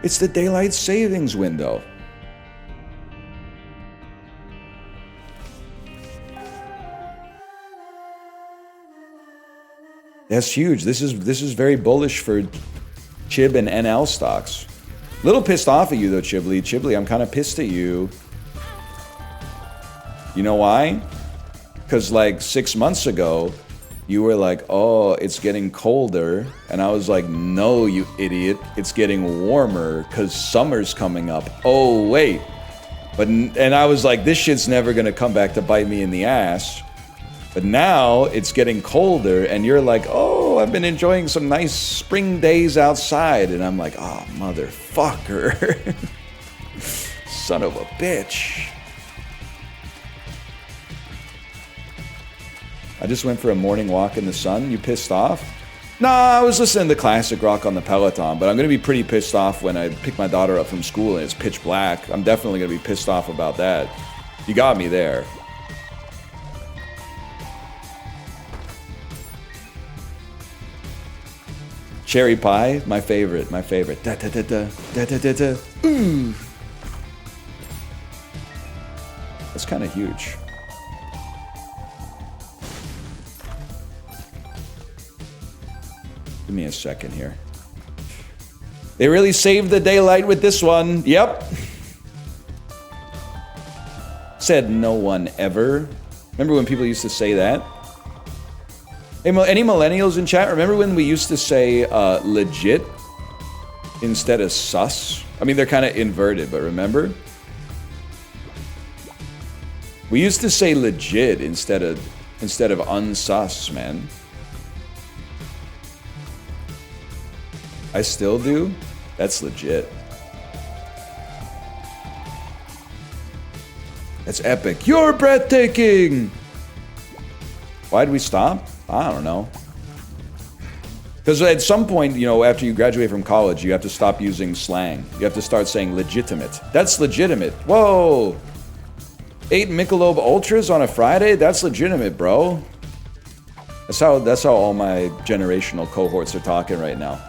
It's the daylight savings window. That's huge. This is very bullish for Chib and NL stocks. Little pissed off at you though, Chibly. Chibly, I'm kind of pissed at you. You know why? Because like 6 months ago, you were like, oh, it's getting colder. And I was like, no, you idiot. It's getting warmer because summer's coming up. Oh, wait. And I was like, this shit's never going to come back to bite me in the ass. But now it's getting colder and you're like, oh, I've been enjoying some nice spring days outside. And I'm like, oh, motherfucker. Son of a bitch. I just went for a morning walk in the sun. You pissed off? Nah, I was listening to classic rock on the Peloton, but I'm going to be pretty pissed off when I pick my daughter up from school and it's pitch black. I'm definitely going to be pissed off about that. You got me there. Cherry pie, my favorite, my favorite. Da da da da da da da da. Ooh. That's kind of huge. Give me a second here. They really saved the daylight with this one. Yep. Said no one ever. Remember when people used to say that? Hey, any millennials in chat? Remember when we used to say legit instead of sus? I mean, they're kind of inverted, but remember? We used to say legit instead of unsus, man. I still do? That's legit. That's epic. You're breathtaking! Why'd we stop? I don't know. Because at some point, you know, after you graduate from college, you have to stop using slang. You have to start saying legitimate. That's legitimate. Whoa! 8 Michelob Ultras on a Friday? That's legitimate, bro. That's how all my generational cohorts are talking right now.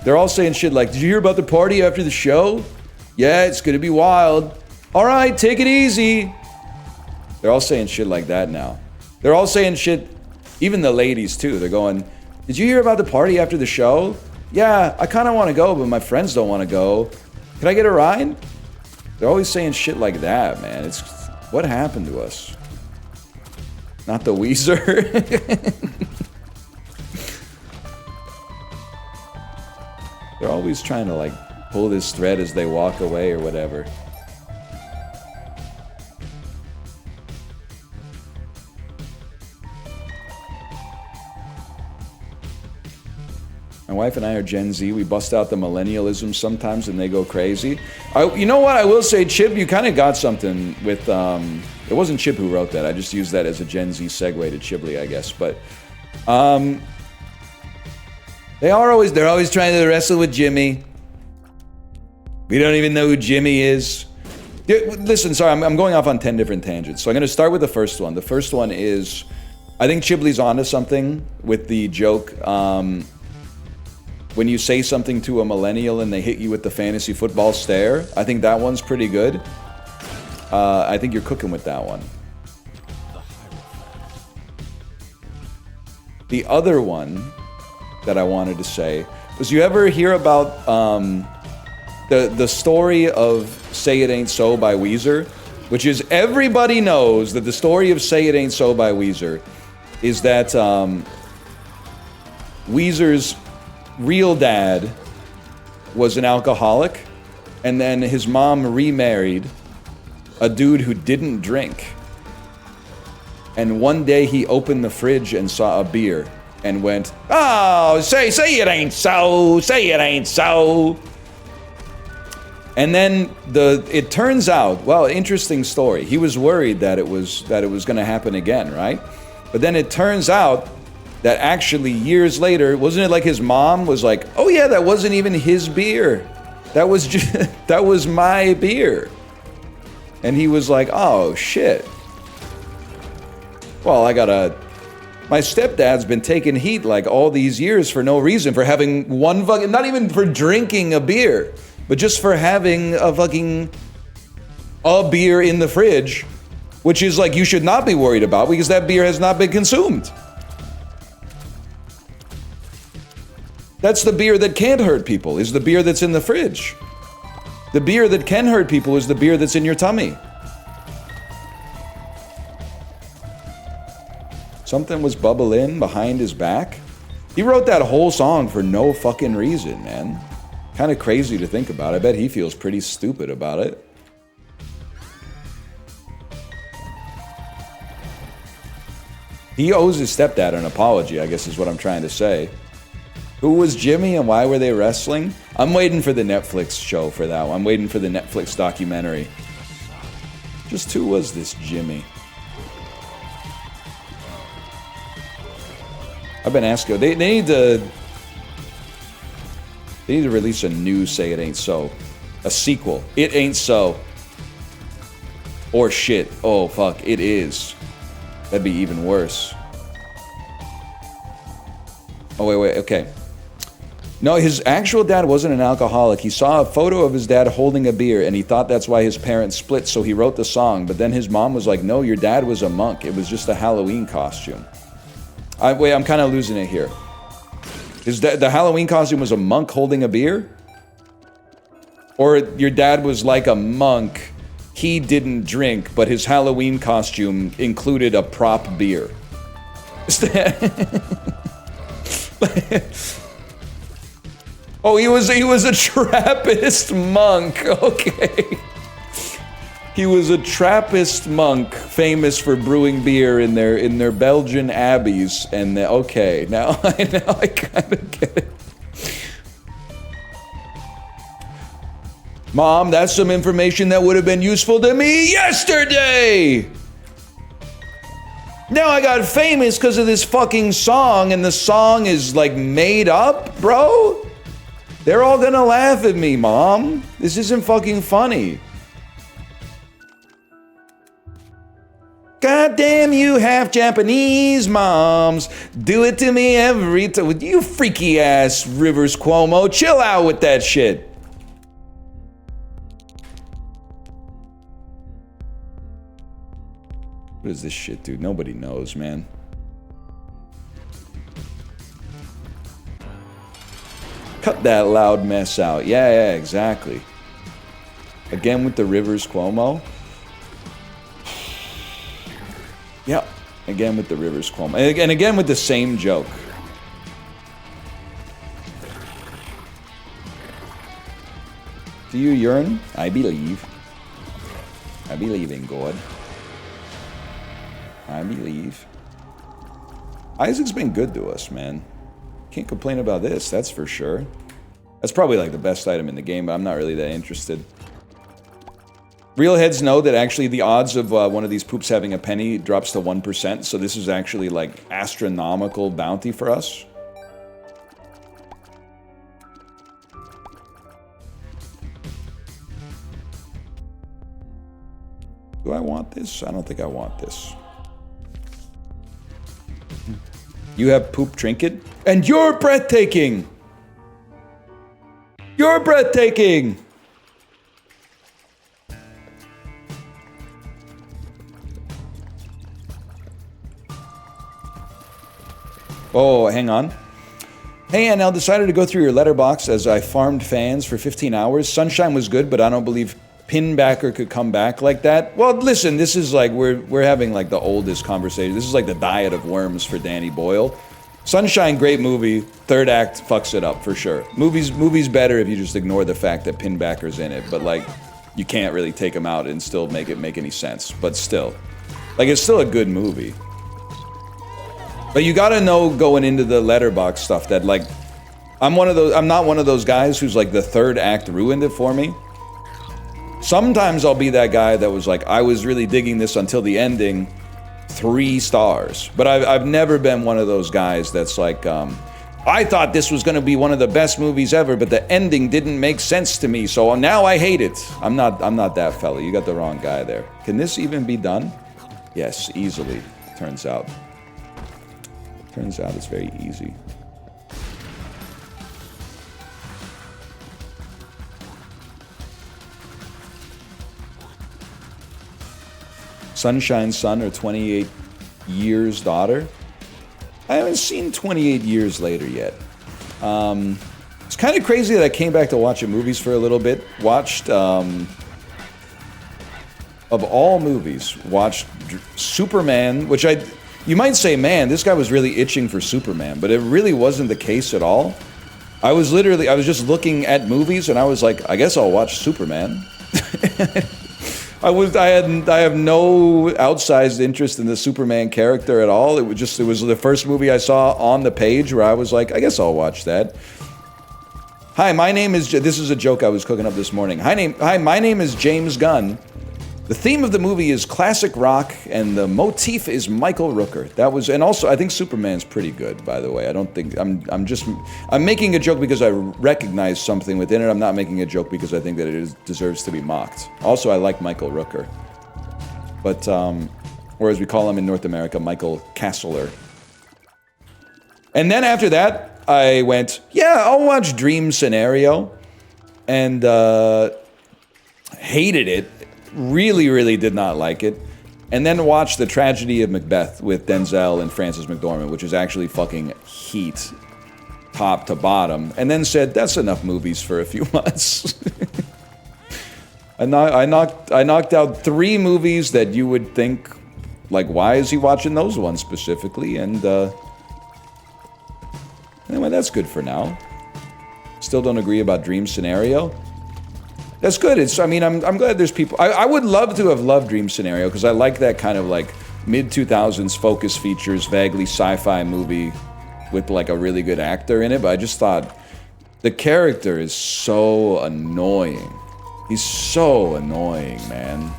They're all saying shit like, did you hear about the party after the show? Yeah, it's gonna be wild. All right, take it easy. They're all saying shit like that now. They're all saying shit, even the ladies too. They're going, did you hear about the party after the show? Yeah, I kind of want to go, but my friends don't want to go. Can I get a ride? They're always saying shit like that, man. It's what happened to us? Not the Weezer. They're always trying to like pull this thread as they walk away or whatever. My wife and I are Gen Z. We bust out the millennialism sometimes and they go crazy. You know what? I will say, Chip, you kind of got something with... it wasn't Chip who wrote that. I just used that as a Gen Z segue to Chibly, I guess. But they're always trying to wrestle with Jimmy. We don't even know who Jimmy is. Listen, sorry, I'm going off on 10 different tangents. So I'm going to start with the first one. The first one is, I think Chibly's onto something with the joke... when you say something to a millennial and they hit you with the fantasy football stare, I think that one's pretty good. I think you're cooking with that one. The other one that I wanted to say was, you ever hear about the story of Say It Ain't So by Weezer? Which is, everybody knows that the story of Say It Ain't So by Weezer is that Weezer's real dad was an alcoholic, and then his mom remarried a dude who didn't drink. And one day he opened the fridge and saw a beer and went, oh, say it ain't so, say it ain't so. And then it turns out, well, interesting story. He was worried that it was going to happen again, right? But then it turns out that actually years later, wasn't it like his mom was like, oh yeah, that wasn't even his beer. That was just, that was my beer. And he was like, oh shit. Well, I gotta My stepdad's been taking heat like all these years for no reason, for having one fucking, not even for drinking a beer, but just for having a beer in the fridge, which is like you should not be worried about because that beer has not been consumed. That's the beer that can't hurt people, is the beer that's in the fridge. The beer that can hurt people is the beer that's in your tummy. Something was bubbling behind his back. He wrote that whole song for no fucking reason, man. Kind of crazy to think about. I bet he feels pretty stupid about it. He owes his stepdad an apology, I guess is what I'm trying to say. Who was Jimmy and why were they wrestling? I'm waiting for the Netflix show for that one. I'm waiting for the Netflix documentary. Just who was this Jimmy? I've been asking. They need to release a new Say It Ain't So. A sequel. It Ain't So. Or shit. Oh fuck, it is. That'd be even worse. Oh wait, okay. No, his actual dad wasn't an alcoholic. He saw a photo of his dad holding a beer and he thought that's why his parents split, so he wrote the song. But then his mom was like, no, your dad was a monk. It was just a Halloween costume. Wait, I'm kind of losing it here. The Halloween costume was a monk holding a beer? Or your dad was like a monk, he didn't drink, but his Halloween costume included a prop beer? Oh, he was a Trappist monk, okay. He was a Trappist monk, famous for brewing beer in their Belgian abbeys, and okay, now I kind of get it. Mom, that's some information that would have been useful to me yesterday. Now I got famous because of this fucking song, and the song is like made up, bro. They're all gonna laugh at me, Mom. This isn't fucking funny. God damn you half Japanese moms. Do it to me every time. You freaky ass Rivers Cuomo. Chill out with that shit. What is this shit, dude? Nobody knows, man. Cut that loud mess out. Yeah, exactly. Again with the Rivers Cuomo. Yep. Again with the Rivers Cuomo. And again with the same joke. Do you yearn? I believe. I believe in God. I believe. Isaac's been good to us, man. Can't complain about this, that's for sure. That's probably like the best item in the game, but I'm not really that interested. Real heads know that actually the odds of one of these poops having a penny drops to 1%, so this is actually like astronomical bounty for us. Do I want this? I don't think I want this. You have poop trinket? And you're breathtaking! You're breathtaking! Oh, hang on. Hey, NL, decided to go through your letterbox as I farmed fans for 15 hours. Sunshine was good, but I don't believe Pinbacker could come back like that. Well, listen, this is like, we're having like the oldest conversation. This is like the diet of worms for Danny Boyle. Sunshine, great movie. Third act fucks it up for sure. Movie's better if you just ignore the fact that Pinbacker's in it, but like, you can't really take him out and still make it make any sense. But still, like, it's still a good movie. But you gotta know going into the letterbox stuff that like, I'm not one of those guys who's like the third act ruined it for me. Sometimes I'll be that guy that was like, I was really digging this until the ending, 3 stars. But I've never been one of those guys that's like, I thought this was gonna be one of the best movies ever, but the ending didn't make sense to me, so now I hate it. I'm not that fella. You got the wrong guy there. Can this even be done? Yes, easily, turns out. Turns out it's very easy. Sunshine's son or 28 years daughter. I haven't seen 28 years later yet. It's kind of crazy that I came back to watching movies for a little bit. Watched, of all movies, watched Superman, which you might say, man, this guy was really itching for Superman, but it really wasn't the case at all. I was just looking at movies and I was like, I guess I'll watch Superman. I have no outsized interest in the Superman character at all. It was the first movie I saw on the page where I was like, I guess I'll watch that. Hi, my name is, this is a joke I was cooking up this morning. Hi, my name is James Gunn. The theme of the movie is classic rock, and the motif is Michael Rooker. And also, I think Superman's pretty good, by the way. I don't think, I'm making a joke because I recognize something within it. I'm not making a joke because I think that it deserves to be mocked. Also, I like Michael Rooker. But, or as we call him in North America, Michael Castler. And then after that, I went, yeah, I'll watch Dream Scenario. And, hated it. Really, really did not like it. And then watched The Tragedy of Macbeth with Denzel and Frances McDormand, which is actually fucking heat, top to bottom. And then said, that's enough movies for a few months. I knocked out 3 movies that you would think, like, why is he watching those ones specifically? And, anyway, that's good for now. Still don't agree about Dream Scenario. That's good. I'm glad there's people. I would love to have loved Dream Scenario because I like that kind of like mid-2000s focus features, vaguely sci-fi movie with like a really good actor in it. But I just thought the character is so annoying. He's so annoying, man.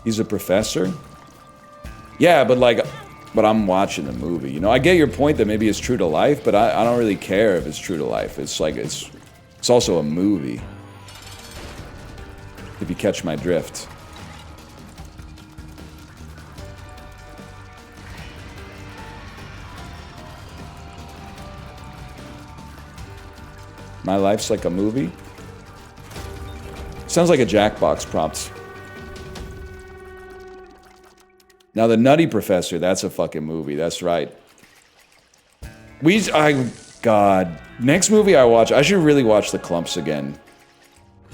He's a professor? Yeah, but I'm watching the movie. You know, I get your point that maybe it's true to life, but I don't really care if it's true to life. It's like, it's also a movie. If you catch my drift. My life's like a movie? Sounds like a Jackbox prompt. Now, The Nutty Professor, that's a fucking movie. That's right. God. Next movie I watch, I should really watch The Clumps again.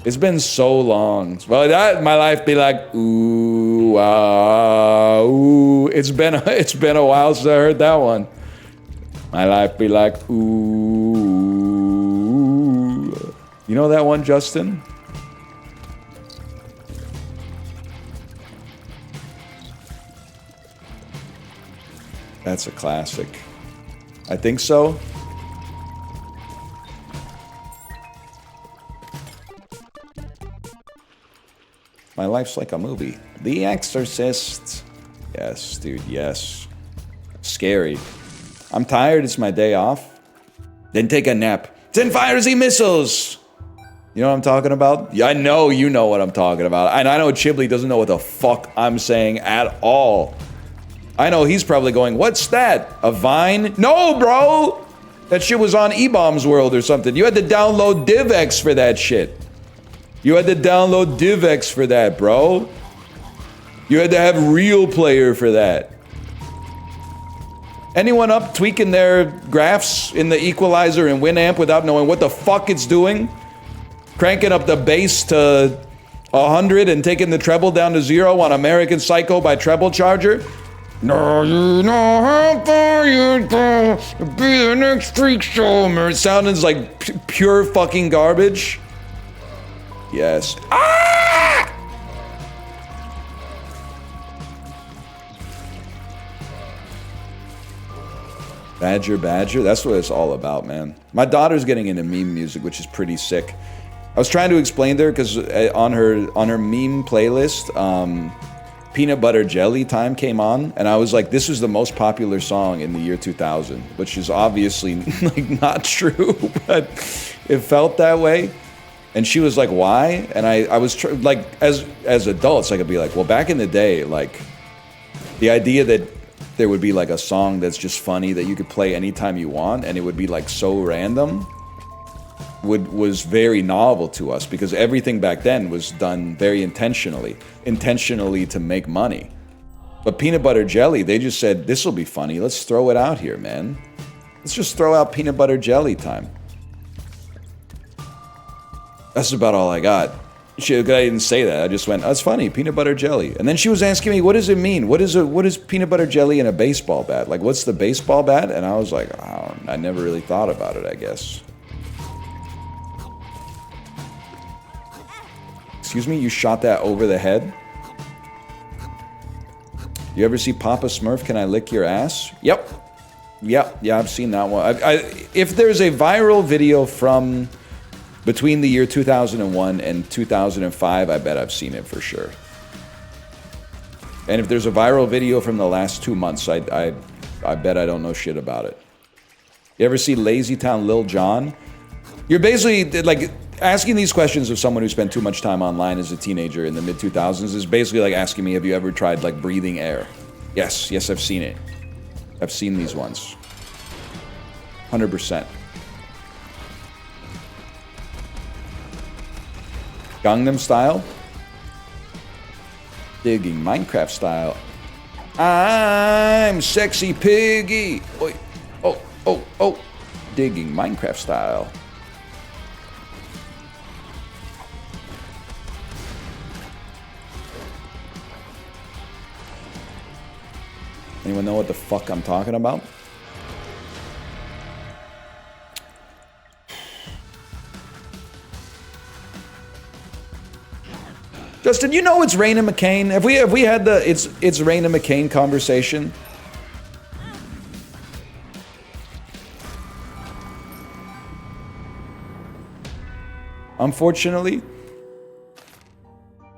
It's been so long. Well, my life be like, ooh, ooh. It's been a while since I heard that one. My life be like, ooh. You know that one, Justin? That's a classic. I think so. My life's like a movie. The Exorcist. Yes, dude, yes. Scary. I'm tired, it's my day off. Then take a nap. Then fire the missiles! You know what I'm talking about? Yeah, I know you know what I'm talking about. And I know Chibley doesn't know what the fuck I'm saying at all. I know he's probably going, what's that? A Vine? No, bro! That shit was on E-Bombs World or something. You had to download DivX for that shit. You had to download DivX for that, bro. You had to have Real Player for that. Anyone up tweaking their graphs in the equalizer and Winamp without knowing what the fuck it's doing? Cranking up the bass to 100 and taking the treble down to 0 on American Psycho by Treble Charger? No, you know how far you go to be the next freak show. It sounds like pure fucking garbage. Yes. Ah! Badger, Badger. That's what it's all about, man. My daughter's getting into meme music, which is pretty sick. I was trying to explain to her because on her meme playlist, Peanut Butter Jelly Time came on, and I was like, this was the most popular song in the year 2000, which is obviously like not true, but it felt that way. And she was like, why? And I was like, as adults, I could be like, well, back in the day, like the idea that there would be like a song that's just funny that you could play anytime you want, and it would be like so random, was very novel to us, because everything back then was done very intentionally to make money. But Peanut Butter Jelly, they just said, this will be funny, let's throw it out here, man. Let's just throw out Peanut Butter Jelly Time. That's about all I got. I didn't say that, I just went, oh, it's funny, peanut butter jelly. And then she was asking me, what does it mean? What is peanut butter jelly in a baseball bat? Like, what's the baseball bat? And I was like, oh, I never really thought about it, I guess. Excuse me, you shot that over the head? You ever see Papa Smurf, Can I Lick Your Ass? Yep. Yeah, I've seen that one. If there's a viral video from between the year 2001 and 2005, I bet I've seen it for sure. And if there's a viral video from the last 2 months, I bet I don't know shit about it. You ever see Lazy Town Lil Jon? You're basically, like, asking these questions of someone who spent too much time online as a teenager in the mid-2000s is basically like asking me, have you ever tried, like, breathing air? Yes, I've seen it. I've seen these ones. 100%. Gangnam Style? Digging Minecraft Style. I'm Sexy Piggy. Oi. Oh. Digging Minecraft Style. Anyone know what the fuck I'm talking about? Justin, you know it's Raina McCain. Have we had the it's Raina McCain conversation? Unfortunately.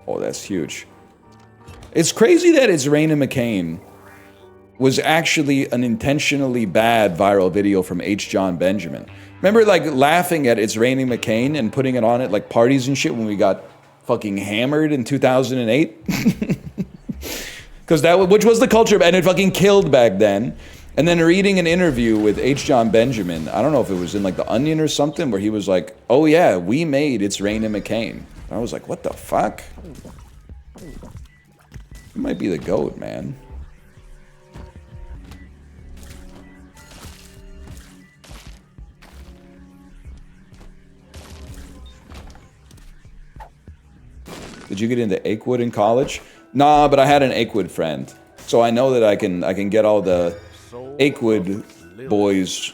Oh, that's huge. It's crazy that It's Raina McCain was actually an intentionally bad viral video from H. John Benjamin. Remember, like, laughing at It's Raina McCain and putting it on at, like, parties and shit when we got fucking hammered in 2008? Because which was the culture, and it fucking killed back then. And then reading an interview with H. John Benjamin, I don't know if it was in, like, The Onion or something, where he was like, oh yeah, we made It's Raina McCain. I was like, what the fuck? You might be the GOAT, man. Did you get into Achewood in college? Nah, but I had an Achewood friend, so I know that I can get all the Achewood boys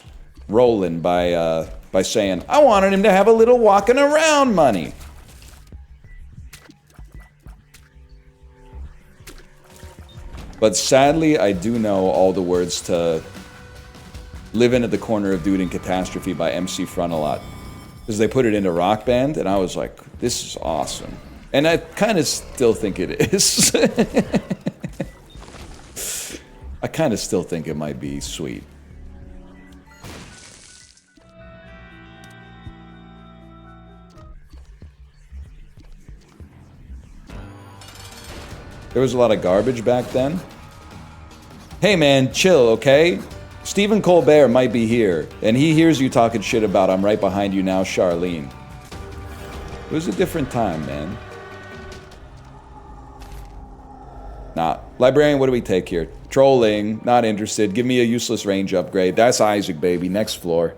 rolling by saying I wanted him to have a little walking around money. But sadly, I do know all the words to "Living at the Corner of Dude and Catastrophe" by MC Frontalot, because they put it into Rock Band, and I was like, this is awesome. And I kind of still think it is. I kind of still think it might be sweet. There was a lot of garbage back then. Hey man, chill, okay? Stephen Colbert might be here, and he hears you talking shit about I'm right behind you now, Charlene. It was a different time, man. Nah. Librarian, what do we take here? Trolling. Not interested. Give me a useless range upgrade. That's Isaac, baby. Next floor.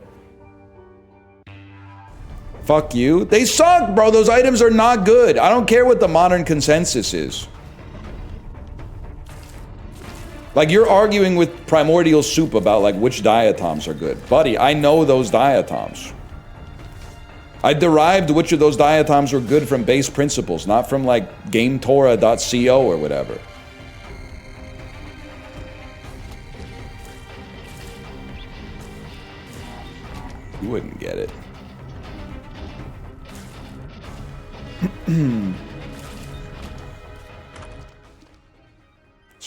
Fuck you. They suck, bro. Those items are not good. I don't care what the modern consensus is. Like, you're arguing with Primordial Soup about, like, which diatoms are good. Buddy, I know those diatoms. I derived which of those diatoms were good from base principles, not from, like, GameTora.co or whatever. You wouldn't get it.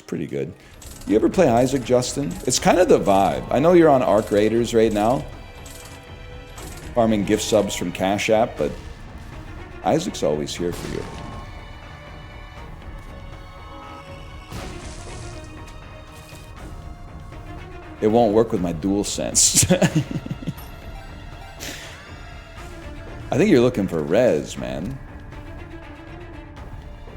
pretty good. You ever play Isaac, Justin? It's kind of the vibe. I know you're on Arc Raiders right now, farming gift subs from Cash App, but Isaac's always here for you. It won't work with my DualSense. I think you're looking for res, man.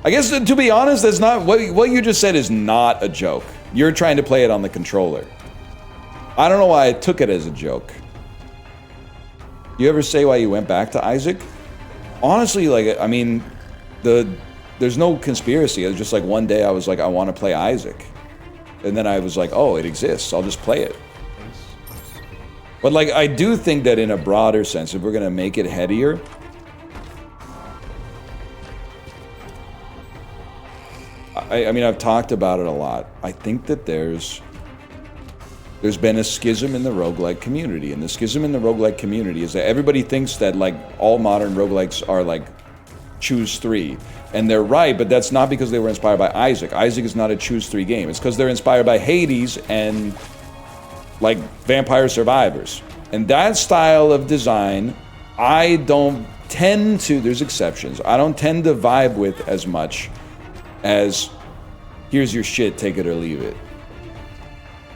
I guess, to be honest, that's not... What you just said is not a joke. You're trying to play it on the controller. I don't know why I took it as a joke. You ever say why you went back to Isaac? Honestly, like, I mean, there's no conspiracy. It was just like one day I was like, I want to play Isaac. And then I was like, oh, it exists. I'll just play it. But like, I do think that in a broader sense, if we're going to make it headier, I mean, I've talked about it a lot. I think that there's been a schism in the roguelike community. And the schism in the roguelike community is that everybody thinks that like all modern roguelikes are like choose 3. And they're right, but that's not because they were inspired by Isaac. Isaac is not a choose 3 game. It's because they're inspired by Hades and like Vampire Survivors. And that style of design, I don't tend to, there's exceptions, I don't tend to vibe with as much as here's your shit, take it or leave it.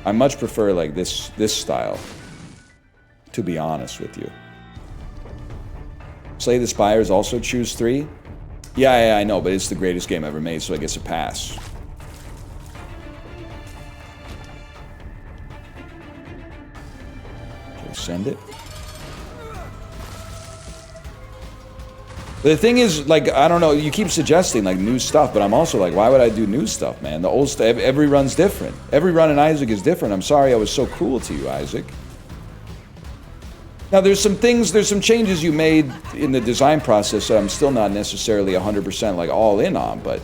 I much prefer like this style, to be honest with you. Slay the Spire is also choose 3. Yeah, I know, but it's the greatest game ever made, so I guess a pass. Okay, send it. The thing is, like, I don't know, you keep suggesting, like, new stuff, but I'm also like, why would I do new stuff, man? The old stuff, every run's different. Every run in Isaac is different. I'm sorry I was so cruel to you, Isaac. Now, there's some changes you made in the design process that I'm still not necessarily 100% like all in on, but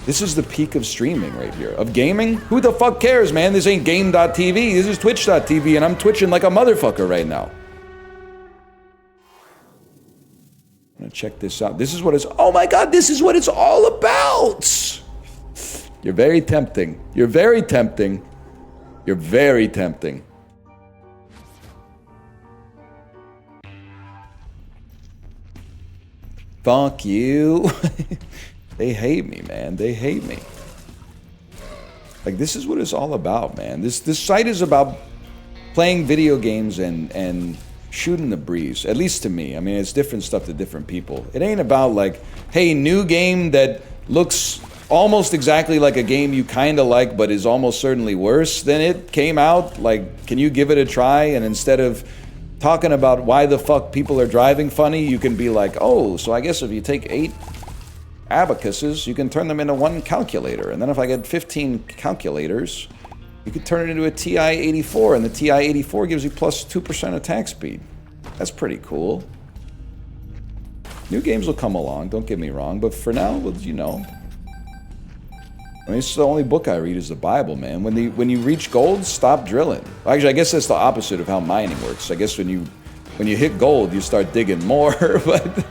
this is the peak of streaming right here. Of gaming? Who the fuck cares, man? This ain't game.tv, this is twitch.tv, and I'm twitching like a motherfucker right now. I'm gonna check this out. This is what it's, oh my God, this is what it's all about! You're very tempting. You're very tempting. You're very tempting. Fuck you. They hate me, man. They hate me. Like, this is what it's all about, man. This site is about playing video games and shooting the breeze. At least to me. I mean, it's different stuff to different people. It ain't about like, hey, new game that looks almost exactly like a game you kind of like, but is almost certainly worse than it came out. Like, can you give it a try? And instead of talking about why the fuck people are driving funny, you can be like, oh, so I guess if you take 8 abacuses, you can turn them into 1 calculator. And then if I get 15 calculators, you could turn it into a TI-84, and the TI-84 gives you plus 2% attack speed. That's pretty cool. New games will come along, don't get me wrong, but for now, well, you know. I mean, it's the only book I read is the Bible, man. When you reach gold, stop drilling. Actually, I guess that's the opposite of how mining works. I guess when you hit gold, you start digging more, but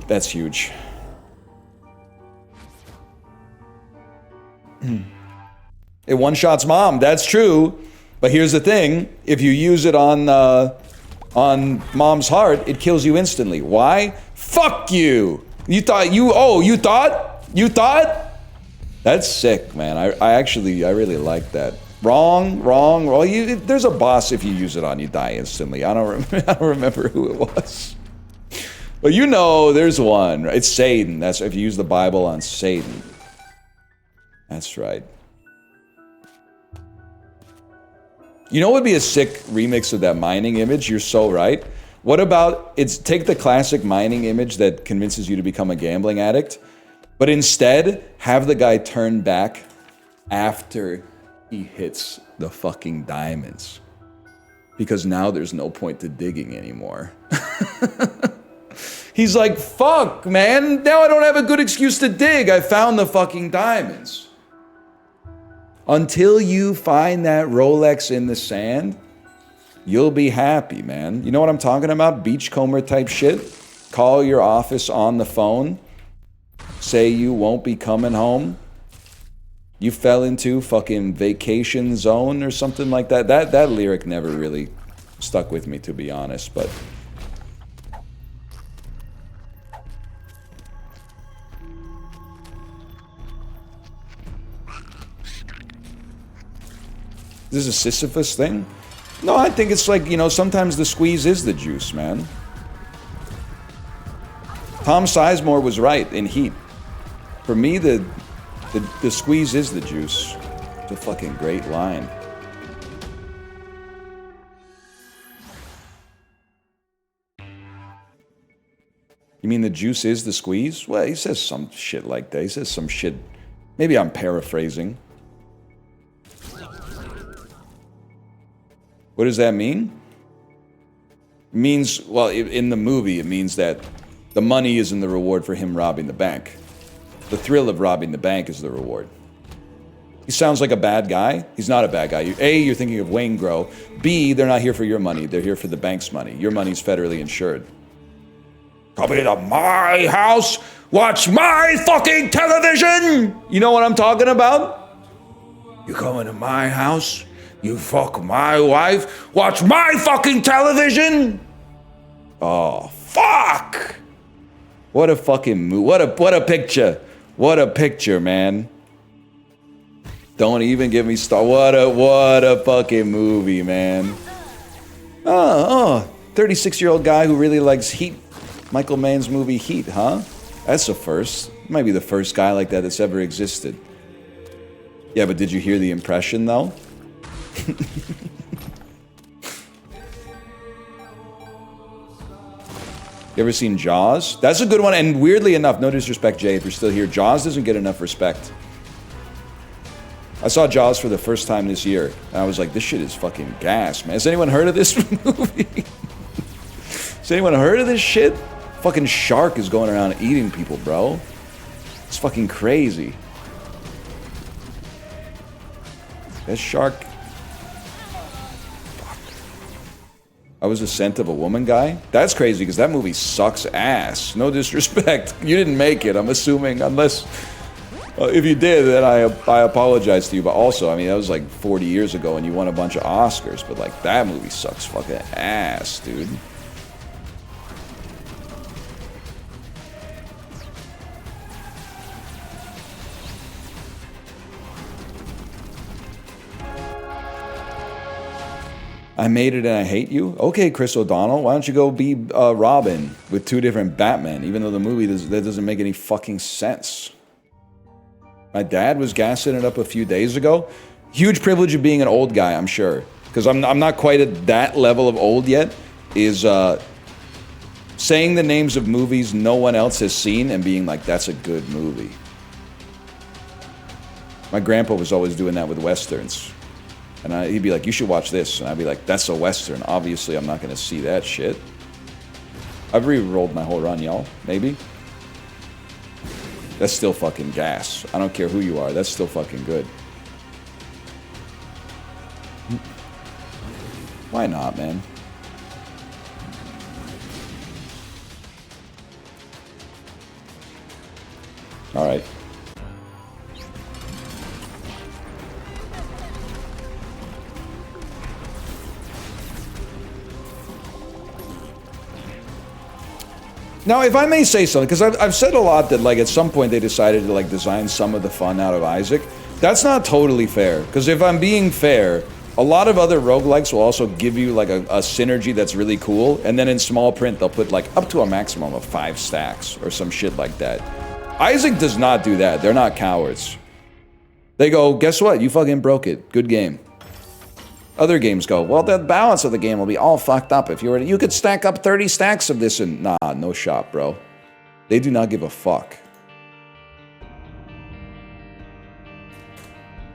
that's huge. It one-shots mom, that's true. But here's the thing, if you use it on mom's heart, it kills you instantly. Why? Fuck you! You thought? That's sick, man. I really like that. Wrong. Well, there's a boss if you use it on, you die instantly. I don't remember who it was. But you know, there's one. It's Satan. That's if you use the Bible on Satan. That's right. You know what would be a sick remix of that mining image? You're so right. What about, take the classic mining image that convinces you to become a gambling addict, but instead have the guy turn back after he hits the fucking diamonds. Because now there's no point to digging anymore. He's like, fuck, man, now I don't have a good excuse to dig. I found the fucking diamonds. Until you find that Rolex in the sand, you'll be happy, man. You know what I'm talking about? Beachcomber type shit. Call your office on the phone. say you won't be coming home. You fell into fucking vacation zone or something like that. That lyric never really stuck with me, to be honest, but... Is this a Sisyphus thing? No, I think it's like, you know, sometimes the squeeze is the juice, man. Tom Sizemore was right in Heat. For me, the squeeze is the juice. It's a fucking great line. You mean the juice is the squeeze? Well, he says some shit like that. He says some shit. Maybe I'm paraphrasing. What does that mean? It means, well, in the movie, it means that the money isn't the reward for him robbing the bank. The thrill of robbing the bank is the reward. He sounds like a bad guy. He's not a bad guy. A, you're thinking of Wayne Grow. B, they're not here for your money. They're here for the bank's money. Your money's federally insured. Come into my house, watch my fucking television! You know what I'm talking about? You come into my house, you fuck my wife, watch my fucking television! Oh, fuck! What a fucking move. What a picture. What a picture, man. Don't even give me what a fucking movie, man. 36-year-old guy who really likes Heat. Michael Mann's movie Heat, huh? That's a first. Might be the first guy like that that's ever existed. Yeah, but did you hear the impression, though? You ever seen Jaws? That's a good one, and weirdly enough, no disrespect, Jay, if you're still here, Jaws doesn't get enough respect. I saw Jaws for the first time this year, and I was like, this shit is fucking gas, man. Has anyone heard of this movie? Has anyone heard of this shit? Fucking shark is going around eating people, bro. It's fucking crazy. That shark... I was a Scent of a Woman guy? That's crazy, because that movie sucks ass. No disrespect. You didn't make it, I'm assuming, unless... if you did, then I apologize to you, but also, I mean, that was like 40 years ago, and you won a bunch of Oscars, but like, that movie sucks fucking ass, dude. I made it and I hate you? Okay, Chris O'Donnell, why don't you go be Robin with two different Batmen, even though the movie that doesn't make any fucking sense. My dad was gassing it up a few days ago. Huge privilege of being an old guy, I'm sure. Because I'm not quite at that level of old yet, is saying the names of movies no one else has seen and being like, that's a good movie. My grandpa was always doing that with Westerns. And he'd be like, you should watch this. And I'd be like, that's a Western. Obviously, I'm not going to see that shit. I've re-rolled my whole run, y'all. Maybe. That's still fucking gas. I don't care who you are. That's still fucking good. Why not, man? All right. Now, if I may say something, because I've said a lot that, like, at some point they decided to, like, design some of the fun out of Isaac. That's not totally fair, because if I'm being fair, a lot of other roguelikes will also give you, like, a synergy that's really cool, and then in small print they'll put, like, up to a maximum of 5 stacks, or some shit like that. Isaac does not do that. They're not cowards. They go, guess what? You fucking broke it. Good game. Other games go, well, the balance of the game will be all fucked up if you were to... You could stack up 30 stacks of this and... Nah, no shot, bro. They do not give a fuck.